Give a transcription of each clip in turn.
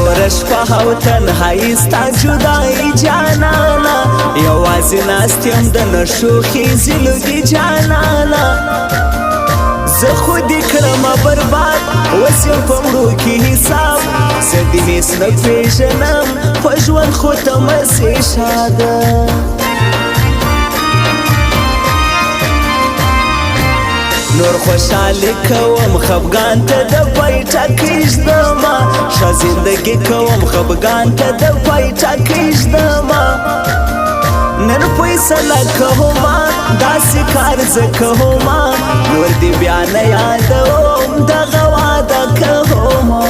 نور شپه او تنهایی ستا جدایي جانانا یوازې ناست یم د نشو خیزې لوګي جانانا زه خو دې کړمه برباد اوس یم په مړو کې حساب زه دې هېڅ نه پېژنم په ژوند خو ته مسې شاده نور خوشحالی کوم خفګان ته د پای ټکېږدمه ښه زندګي کوم خفګان ته د پای ټکېږدمه نن فیصله کومه داسې کار زه کومه نور دې بیا نه یادوم دغه واده کومه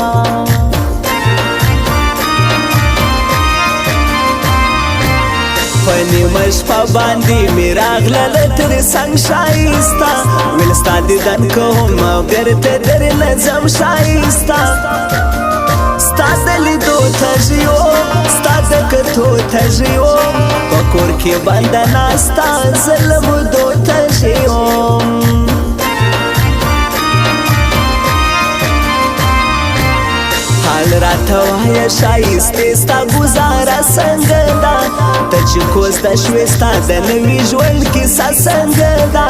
په نیمه شپه باندې مې راغلله تر څنګ ښایسته ویل ستا دیدن کوم بېرته درنه ځم ښایسته ستا د لیدو تږي وم ستا د کتو تږي وم په کور کې بنده ناسته زه له مودو تږي وم حال راته وایه ښایستې ستا ګزاره څنګه ده ته چې کوزده شوې ستا د نوي ژوند کیسه څنګه ده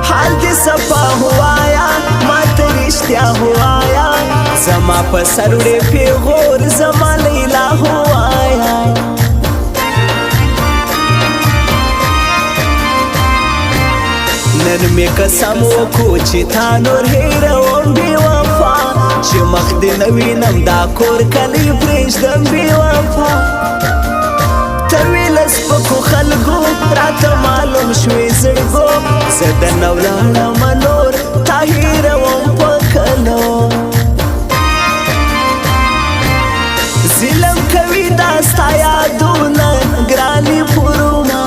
حال دې صفا هوایا ما ته رښتیا هوایا زما په سر وړې پېغور زما لیلا هوایا نن مې قسم وکړو چې تا نور هېروم بې وفا چې مخ دې نه وینم دا کور کلی پرېږدم بې وفا ته وې له سپکو خلکو راته معلوم شوې زړګو زه درنه ولاړمه نور تا هېروم په کلو ظلم کوي دا ستا یادونه ګرانې پروما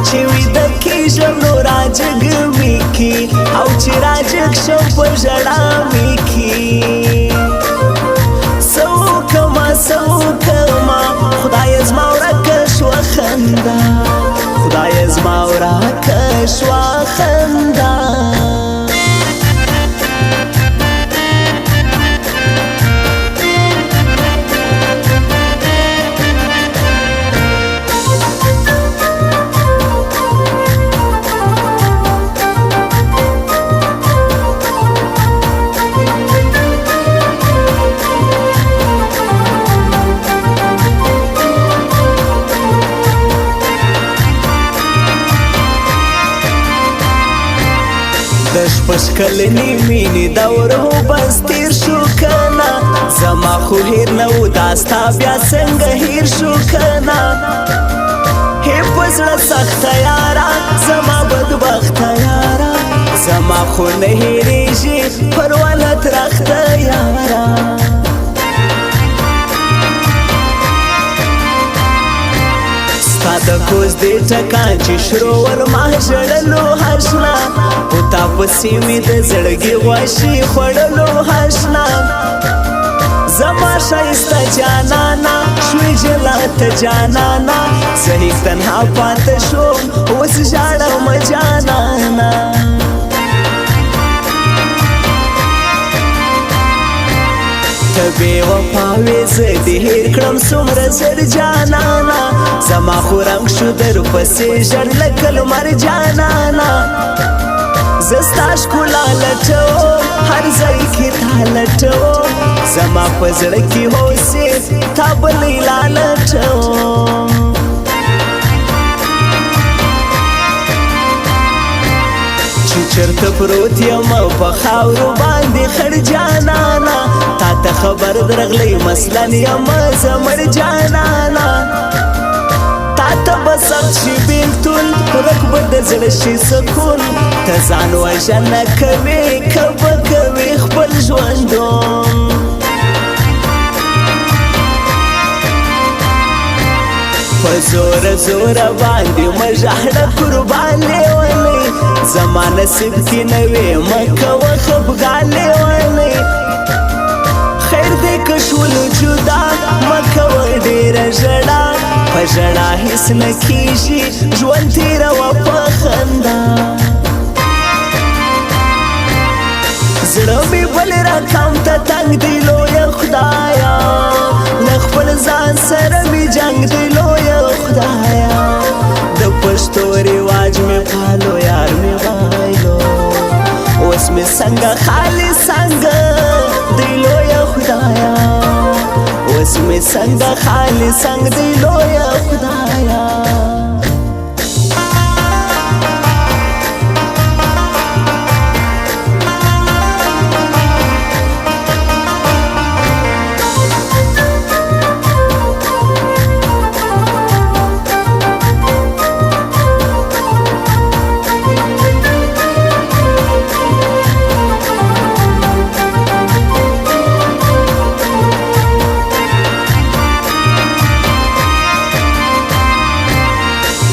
چې ویده کېږم نو راجګ مې کي او چې راجګ شم په ژړا مې کي څه وکړمه څه وکړمه خدایه زما ورکه شوه خندا خدایه زما ورکه شوه خندا د شپږ کلنې مینې دور هو بس تېر شو کنه زما خو هېر نه و دا ستا بیا څنګه هېر شو کنه هې په زړه سخته یاره زما بدبخته یاره زما خو نه هېرېږي پر ولت رخته یاره ستا د کوزدې ټکان چې شرول ما ژړلو هشنا په تا پسې مې د زړګي غوښې خوړلو هشنا زما ښایسته جانانا شوې جلا ته جانانا زه هېڅ تنها پاته شوم اوس ژاړم جانانا ته بې وفا وې زه دې هېر کړم څومره زر جانانا زما خو رنګ شو درپسې ژړ لکه لمر جانانا زه ستا ښکلا لټوم هر ځای کې تا لټوم زما په زړه کې هوسې تا به لیلا لټوم چې چېرته پروت یم په خاورو باندې خړ جانانا تا ته خبر درغلی مثلاً یم زه مړ جانانا تا ته به سخت شي بېلتون ورک به د زړه شي سکون ته ځان وژنه کوې که به کوې خپل ژوندون په زوره زوره باندې مه ژاړه قربان لیونی زما نصیب کې نه وې مه کوه خفګان لیونی خیر دې که شولو جدا مه کوه ډېره ژړا په ژړا هېڅ نه کېږي ژوند تېروه په خندا زړه مې بل رقم ته تنګ دی لویه خدای دی لوی خدایا د پښتو رواج می پالو یار می بایلو اوس می څنګه خالی څنګه دی لوی خدایا اوس می څنګه خالی څنګه دی لوی خدایا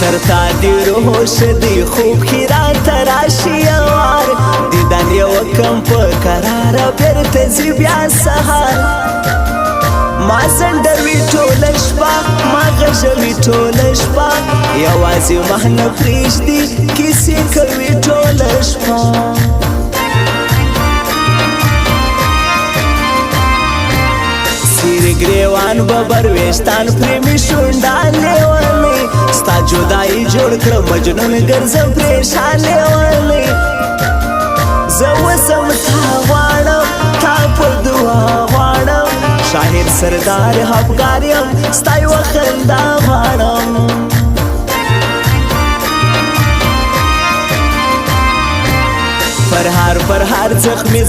ترتا دی روح شدی خوب کی را تراشی وار دیدن یو کم په قرار بیرته زی بیا سهار ما سندوي ټوله شپه ما غږوي ټوله شپه یوازې مه نه پرېږدي کیسې کوي ټوله شپه سیر ګریوان ببر ویشتان پرې مې شونډه لیونی ستا جدایي جوړ کړه مجنون ګرځم پریشان لیونی زه وسم تا غواړم تا په دعا غواړم شاهد سردار افغان یم ستا یوه خندا غواړم پرهار زخمی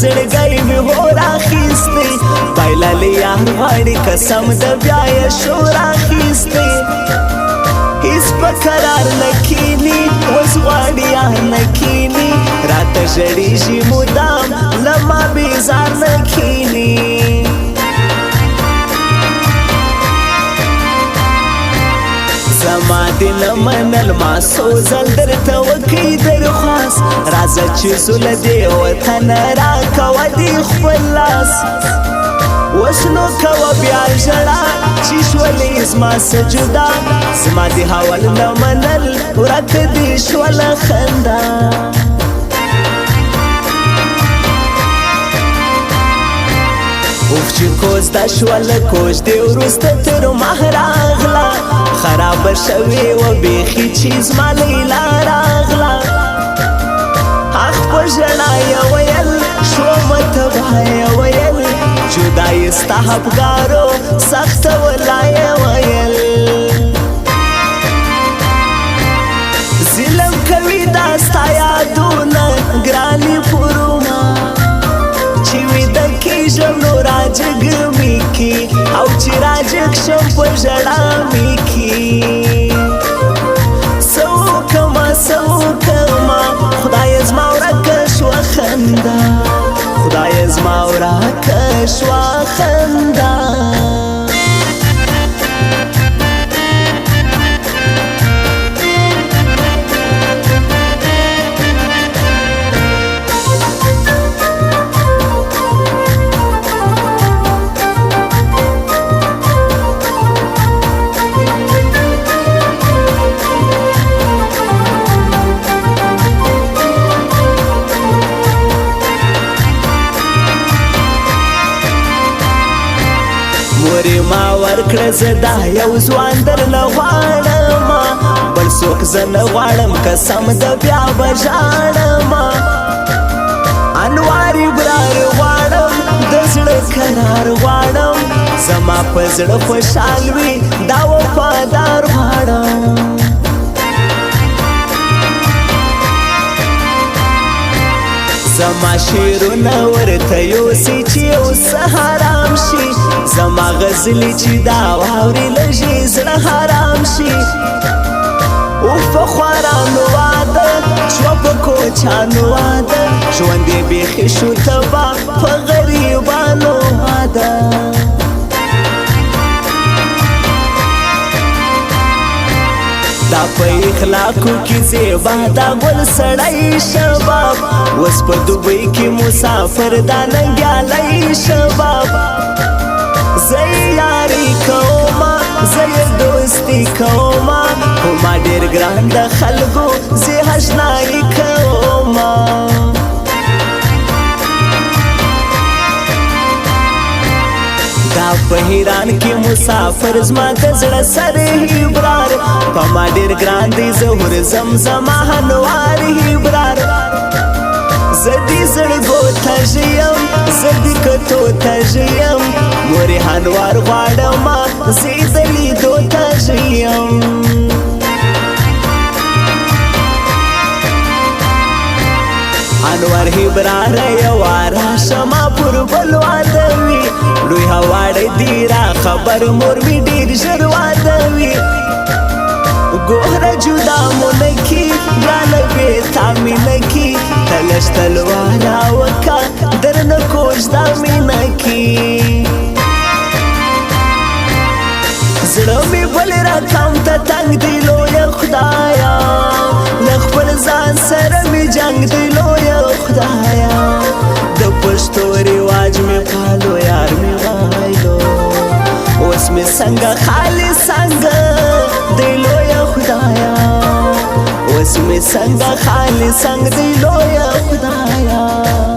زړګی مې هو راخیستی بایللی یار غواړي قسم د بیا یې شور اخیستی هیڅ په قرار نه کیني اوس غواړي یار نه کیني راته ژړېږي مدام له ما بیزار نه کیني زما دې نه منل ما څو ځل درته وکړي درخواست راځه چې زوله دې وطن راکوه دې خپل لاس اوس نو کوه بیا ژړا چې شولې زما څه جدا زما دې حول نه منل ورک دې شوله خندا اوف چې کوز دا شوله کوژ دې وروسته تر مه راغله خرابه شوې وه بیخي چې زما لیلا راغله اخ په ژړا یې ویل شومه تباه یې ویل جدایي ستا افګارو سخته ولا یې ویل ظلم کوي دا ستا یادونه ګرانې پروما چې ویده کېږم نو راجګ مې کې او چې راجګ شم په ژړا مې کې څه وکړمه خدایه زما ورکه شوه خندا خدایه زما ورکه شوه خندا مورې ما ورکړه زه دا یو ځوان درنه غواړم بل څوک زه نه غواړم قسم د بیا به ژاړم انوار ابرار غواړم د زړه قرار غواړم زما په زړه خوشحال وي دا وفادار غواړم زما شعرونه ورته یوسي چې اوس حرام شي زما غزلې چې دا واوري لږې زړه حرام شي اوف په خوارانو واده شوه په کوچانو واده ژوند یې بیخي شو تباه په غریبانو واده دا په اخلاقو کې زیبا دا ګل سړی شباب اوس په دوبۍ کې مسافر دا ننګیالی شباب زه یې یاري کومه زه یې دوستي کومه خو ما ډېر ګران د خلکو زه اشنایي کومه دا ستا په هیران کې مسافر زما د زړه سر هیبرار په ما ډېر ګران دی ظهور زمزمه هنوار هیبرار زدی زړګو ته ژیم زدی کتو ته ژیم مورې هنوار غواړم زه د لیدو ته ژیم انوار هیبرار یوارا شما پر بل واده وي لوی هواړی دی را خبر مور می ډېر ژر واده وي ګوره جدا مو نکي ګرانه بېتا مې نکي تلش تلواره وکه درنه کوژده مې نکي زړه مې بل رقم ته تنګ دی لویه خدایا له خپل ځان سره مې جنګ دی لویه خدایا د پښتو رواج مې پالو یار مې وایلو اوس مې څنګه خالي څنګه دی لویه خدایا اوس مې څنګه خالي څنګه دی لویه خدایا